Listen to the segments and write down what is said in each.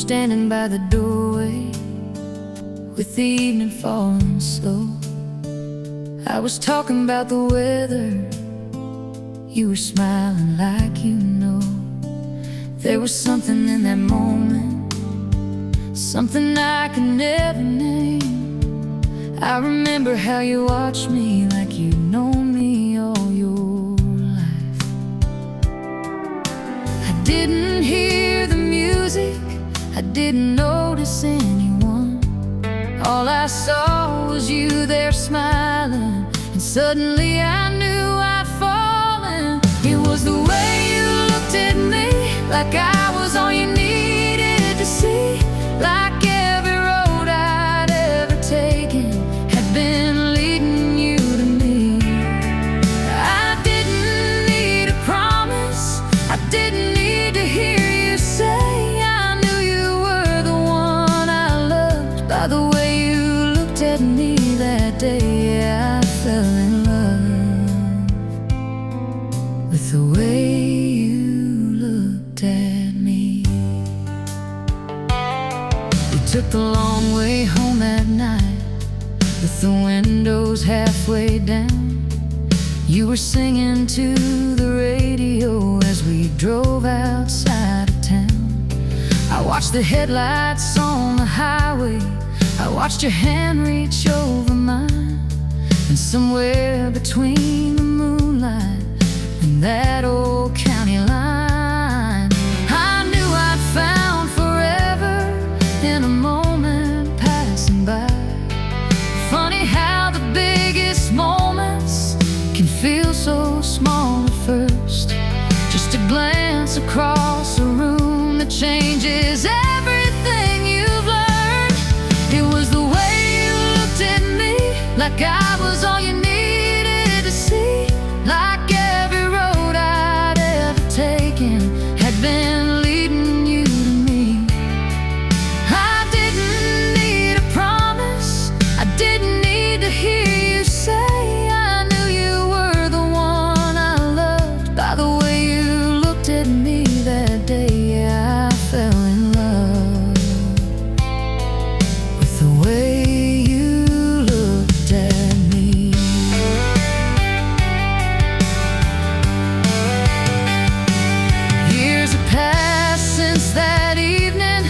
standing by the doorway with the evening falling slow. I was talking about the weather, you were smiling like you know. There was something in that moment, something I could never name. I remember how you watched me like you'd known me all your life. I didn't hear the music, I didn't notice anyone. All I saw was you there smiling, and suddenly I knew I'd fallen. It was the way you looked at me, like I was all you needed to see. Like every road I'd ever taken had been leading you to me. I didn't need a promise, I didn't need to hear you say I knew you were the one I loved. By the way you looked at me that day, I fell in love with the way you looked at me. We took the long way home that night, with the windows halfway down. You were singing to the radio as we drove outside of town. I watched the headlights on the highway, I watched your hand reach over mine, and somewhere between the moonlight and that old county line, I knew I'd found forever in a moment passing by. Funny how the biggest moments can feel so small at first. Just a glance across a room that changes everything you've learned. It was the way you looked at me, like I was all you needed to see. Like every road I'd ever taken had been leading you to me. I didn't need a promise, I didn't need to hear you say I knew you were the one I loved. By the way you looked at me that day, I fell in love with the way you looked at me. Years have passed since that evening,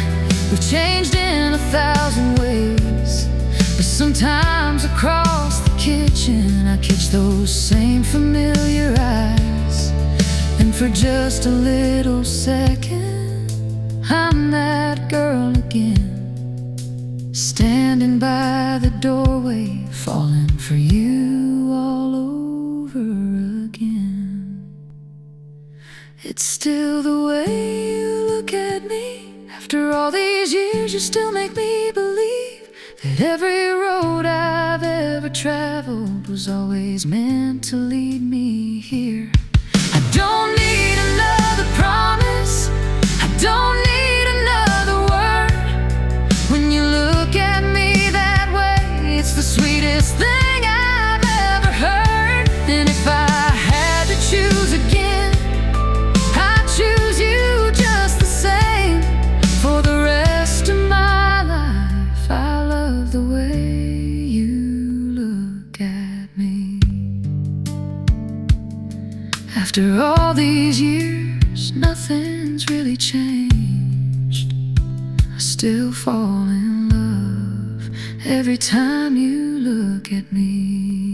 we've changed in 1,000 ways. But sometimes across the kitchen I catch those same familiar eyes, and for just a little second I'm that girl again, standing by the doorway, falling for you all over again. It's still the way you look at me. After all these years you still make me believe that every road I've ever traveled was always meant to lead me here. I don't need another promise, I don't need another word. When you look at me that way, it's the sweetest thing I've ever heard. And if I had to choose again, I'd choose you just the same. For the rest of my life, I love the way you look at me. After all these years, nothing's really changed. I still fall in love every time you look at me.